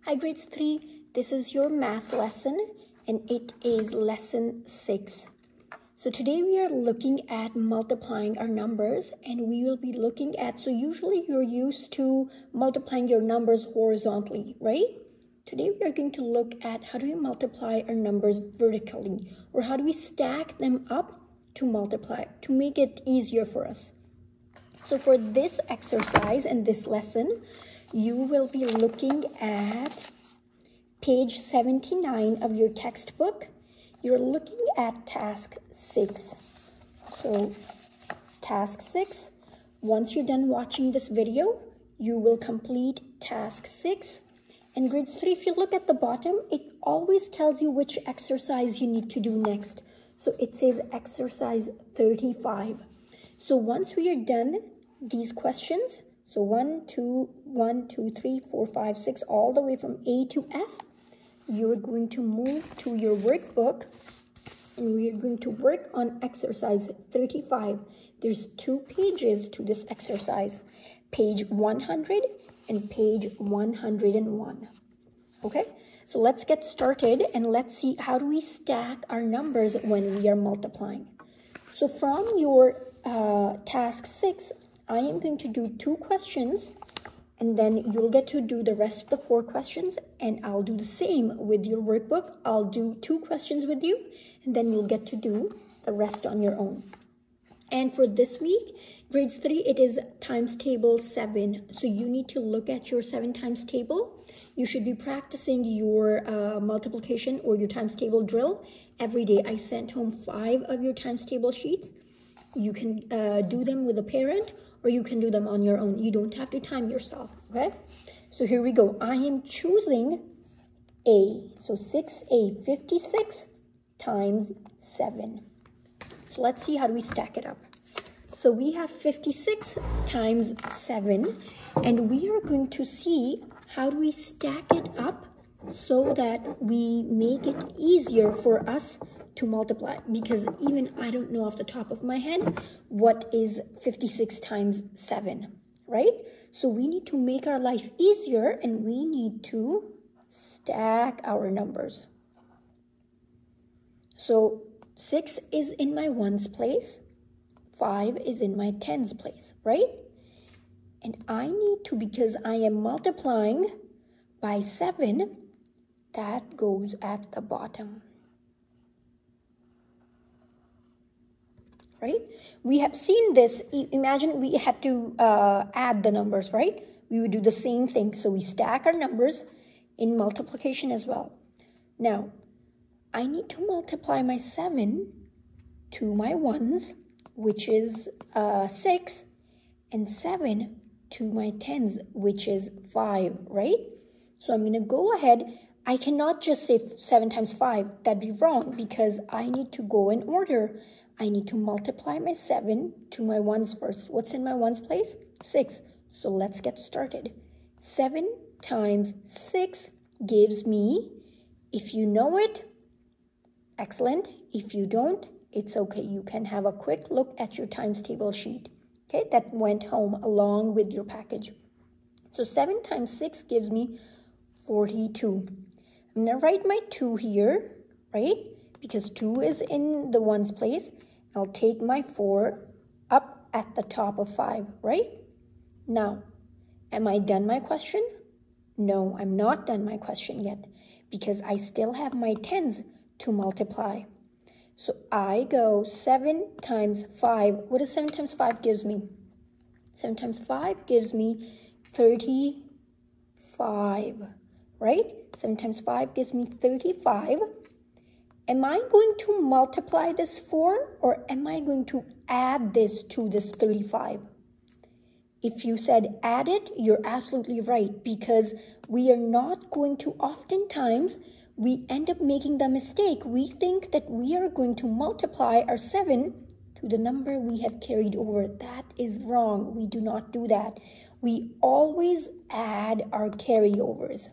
Hi grades 3, this is your math lesson and it is lesson 6. So today we are looking at multiplying our numbers and we will be looking at, so usually you're used to multiplying your numbers horizontally, right? Today we are going to look at how do we multiply our numbers vertically, or how do we stack them up to multiply, to make it easier for us. So for this exercise and this lesson, you will be looking at page 79 of your textbook. You're looking at task 6. So task 6, once you're done watching this video, you will complete task 6. And grades 3, if you look at the bottom, it always tells you which exercise you need to do next. So it says exercise 35. So once we are done these questions, so 1, 2, 3, 4, 5, 6, all the way from A to F, you're going to move to your workbook and we are going to work on exercise 35. There's 2 pages to this exercise, page 100 and page 101. Okay, so let's get started and let's see how do we stack our numbers when we are multiplying. So from your task 6, I am going to do 2 questions and then you'll get to do the rest of the 4 questions, and I'll do the same with your workbook. I'll do 2 questions with you and then you'll get to do the rest on your own. And for this week, grades 3, it is times table 7. So you need to look at your 7 times table. You should be practicing your multiplication or your times table drill every day. I sent home 5 of your times table sheets. You can do them with a parent or you can do them on your own. You don't have to time yourself, okay? So here we go. I am choosing A. So 6A, 56 times 7. So let's see how do we stack it up. So we have 56 times 7, and we are going to see how do we stack it up so that we make it easier for us to multiply, because even I don't know off the top of my head what is 56 times 7, right? So we need to make our life easier and we need to stack our numbers. So 6 is in my ones place, 5 is in my tens place, right? And I need to, because I am multiplying by 7, that goes at the bottom. Right? We have seen this. Imagine we had to add the numbers, right? We would do the same thing. So we stack our numbers in multiplication as well. Now, I need to multiply my 7 to my ones, which is 6, and 7 to my tens, which is 5, right? So I'm going to go ahead. I cannot just say 7 times 5. That'd be wrong because I need to go in order. I need to multiply my 7 to my ones first. What's in my ones place? 6. So let's get started. 7 times 6 gives me, if you know it, excellent. If you don't, it's okay. You can have a quick look at your times table sheet. Okay, that went home along with your package. So 7 times 6 gives me 42. I'm going to write my 2 here, right? Because 2 is in the ones place. I'll take my 4 up at the top of 5, right? Now, am I done my question? No, I'm not done my question yet because I still have my tens to multiply. So I go 7 times 5. What does 7 times 5 gives me? 7 times 5 gives me 35, right? 7 times 5 gives me 35. Am I going to multiply this 4 or am I going to add this to this 35? If you said add it, you're absolutely right, because we are not going to, oftentimes, we end up making the mistake. We think that we are going to multiply our 7 to the number we have carried over. That is wrong. We do not do that. We always add our carryovers.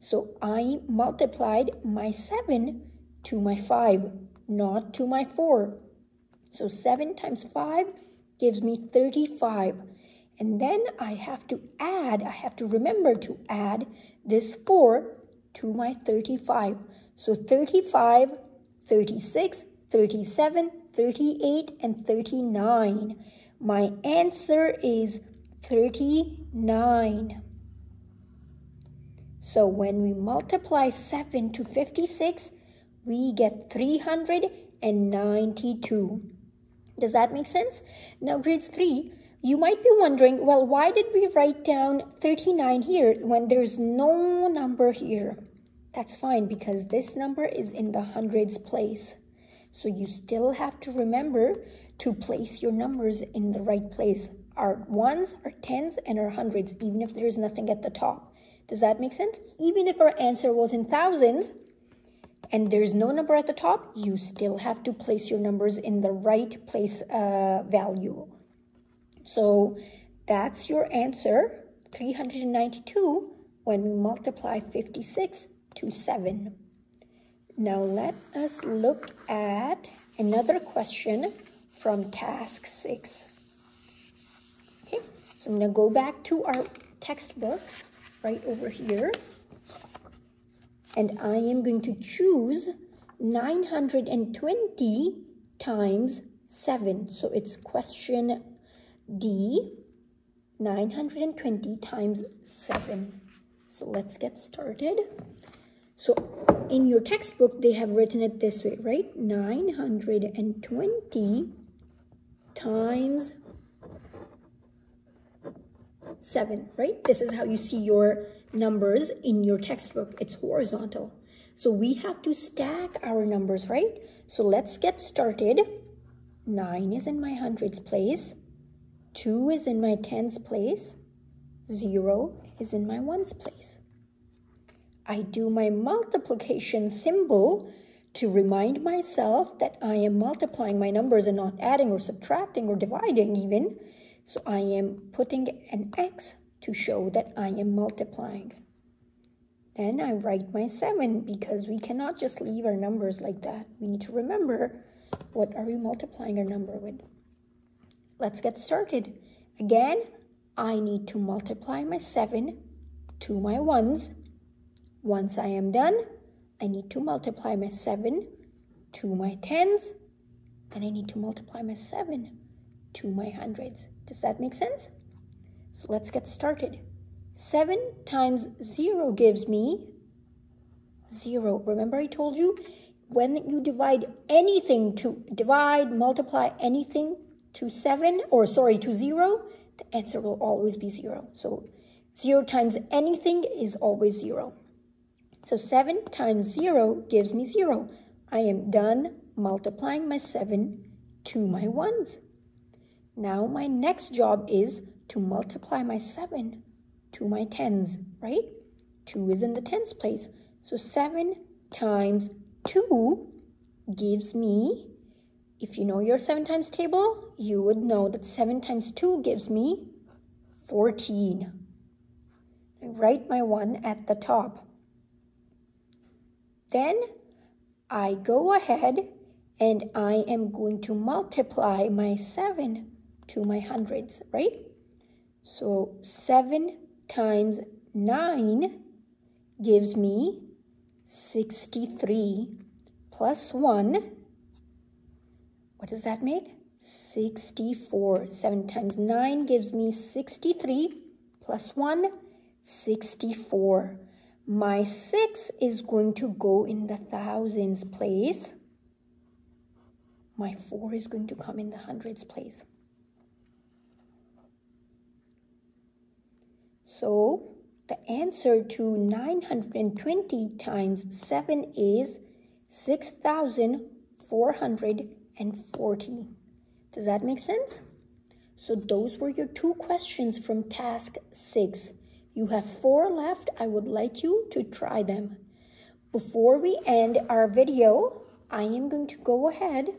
So I multiplied my 7 to my 5, not to my 4. So 7 times 5 gives me 35. And then I have to remember to add this 4 to my 35. So 35, 36, 37, 38, and 39. My answer is 39. So when we multiply 7 to 56, we get 392. Does that make sense? Now, grades 3, you might be wondering, well, why did we write down 39 here when there's no number here? That's fine, because this number is in the hundreds place. So you still have to remember to place your numbers in the right place. Our ones, our tens, and our hundreds, even if there's nothing at the top. Does that make sense? Even if our answer was in thousands and there's no number at the top, you still have to place your numbers in the right place value. So that's your answer, 392, when we multiply 56 to 7. Now let us look at another question from task 6. Okay, so I'm going to go back to our textbook right over here. And I am going to choose 920 times 7. So it's question D, 920 times 7. So let's get started. So in your textbook, they have written it this way, right? 920 times 7, right? This is how you see your numbers in your textbook. It's horizontal. So we have to stack our numbers, right? So let's get started. 9 is in my hundreds place. 2 is in my tens place. 0 is in my ones place. I do my multiplication symbol to remind myself that I am multiplying my numbers and not adding or subtracting or dividing even. So I am putting an X to show that I am multiplying. Then I write my 7 because we cannot just leave our numbers like that. We need to remember what are we multiplying our number with. Let's get started. Again, I need to multiply my 7 to my ones. Once I am done, I need to multiply my 7 to my tens. Then I need to multiply my 7 to my hundreds. Does that make sense? So let's get started. 7 times 0 gives me 0. Remember I told you when you divide anything to multiply anything to 7, or sorry, to 0, the answer will always be 0. So 0 times anything is always 0. So 7 times 0 gives me 0. I am done multiplying my 7 to my ones. Now my next job is to multiply my 7 to my tens, right? 2 is in the tens place. So 7 times 2 gives me, if you know your 7 times table, you would know that 7 times 2 gives me 14. I write my 1 at the top. Then I go ahead and I am going to multiply my 7 to my hundreds, right? So 7 times 9 gives me 63 plus 1. What does that make? 64. 7 times 9 gives me 63 plus 1, 64. My 6 is going to go in the thousands place. My 4 is going to come in the hundreds place. So the answer to 920 times 7 is 6,440. Does that make sense? So those were your 2 questions from task 6. You have 4 left. I would like you to try them. Before we end our video, I am going to go ahead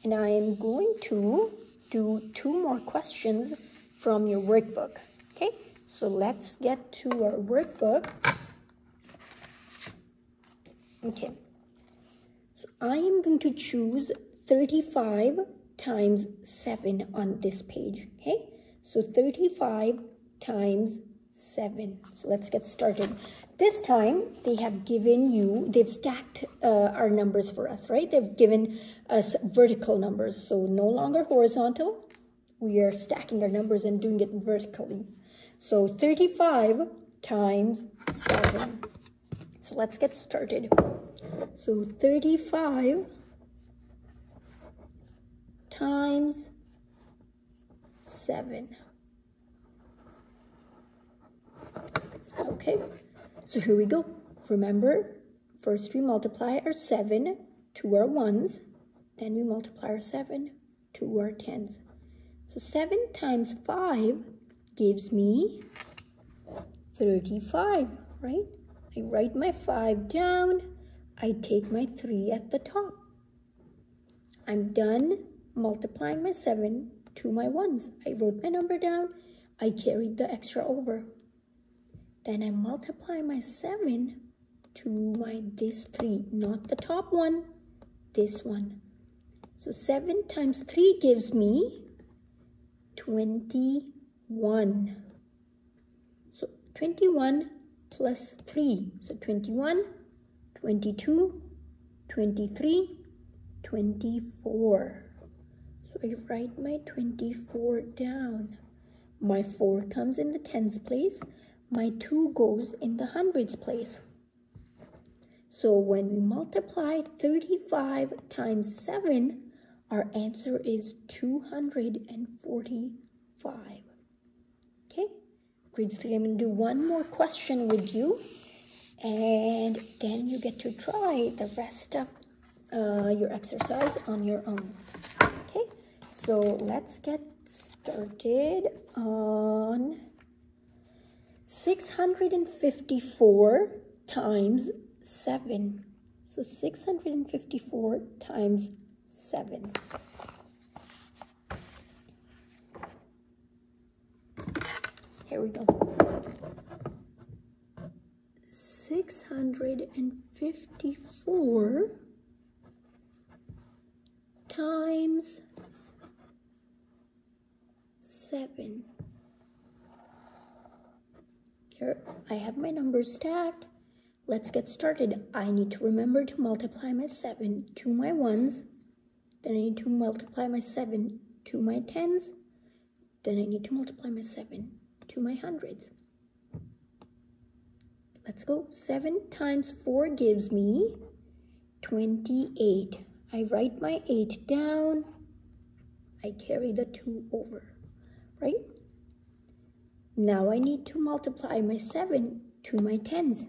and I am going to do 2 more questions from your workbook. Okay, so let's get to our workbook. Okay, so I am going to choose 35 times 7 on this page. Okay, so 35 times 7. So let's get started. This time they've stacked our numbers for us, right? They've given us vertical numbers, so no longer horizontal. We are stacking our numbers and doing it vertically. So 35 times 7. So let's get started. So 35 times 7. Okay, so here we go. Remember, first we multiply our 7 to our 1s, then we multiply our 7 to our 10s. So 7 times 5 gives me 35, right? I write my 5 down, I take my 3 at the top. I'm done multiplying my 7 to my 1s. I wrote my number down, I carried the extra over. Then I multiply my 7 to this 3, not the top one, this one. So 7 times 3 gives me 21. So 21 plus 3. So 21, 22, 23, 24. So I write my 24 down. My 4 comes in the tens place. My 2 goes in the hundreds place. So when we multiply 35 times 7, our answer is 245. Okay, grade 3, I'm going to do one more question with you, and then you get to try the rest of your exercise on your own. Okay, so let's get started on 654 times 7. So 654 times 7. Here we go. 654 times 7. Here, I have my numbers stacked. Let's get started. I need to remember to multiply my 7 to my 1s. Then I need to multiply my 7 to my 10s. Then I need to multiply my 7 to my hundreds. Let's go. 7 times 4 gives me 28. I write my 8 down. I carry the 2 over, right? Now I need to multiply my 7 to my 10s.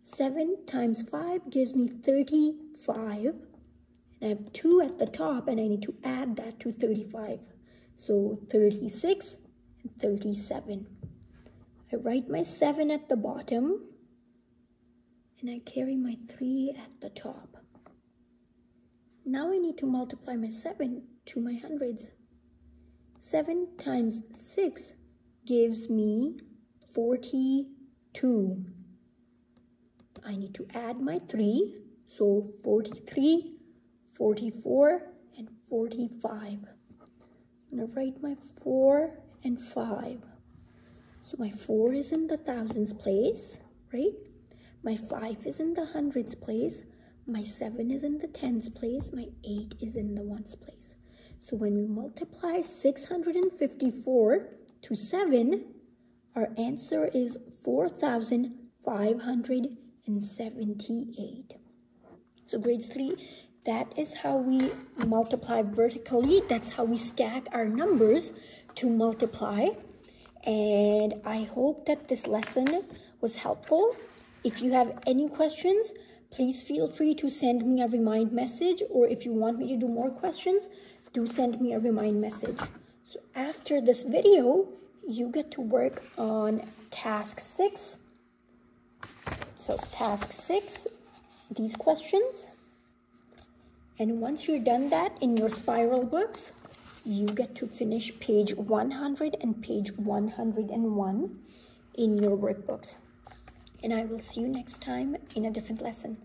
7 times 5 gives me 35. And I have 2 at the top, and I need to add that to 35. So 36 and 37. I write my 7 at the bottom, and I carry my 3 at the top. Now I need to multiply my 7 to my hundreds. 7 times 6 gives me 42. I need to add my 3, so 43, 44, and 45. I'm going to write my 4 and 5. So my 4 is in the thousands place, right? My 5 is in the hundreds place. My 7 is in the tens place. My 8 is in the ones place. So when we multiply 654 to 7, our answer is 4,578. So grades 3, that is how we multiply vertically. That's how we stack our numbers to multiply. And I hope that this lesson was helpful. If you have any questions, please feel free to send me a remind message, or if you want me to do more questions, do send me a remind message. So after this video, you get to work on task 6. So task 6, these questions. And once you're done that in your spiral books, you get to finish page 100 and page 101 in your workbooks. And I will see you next time in a different lesson.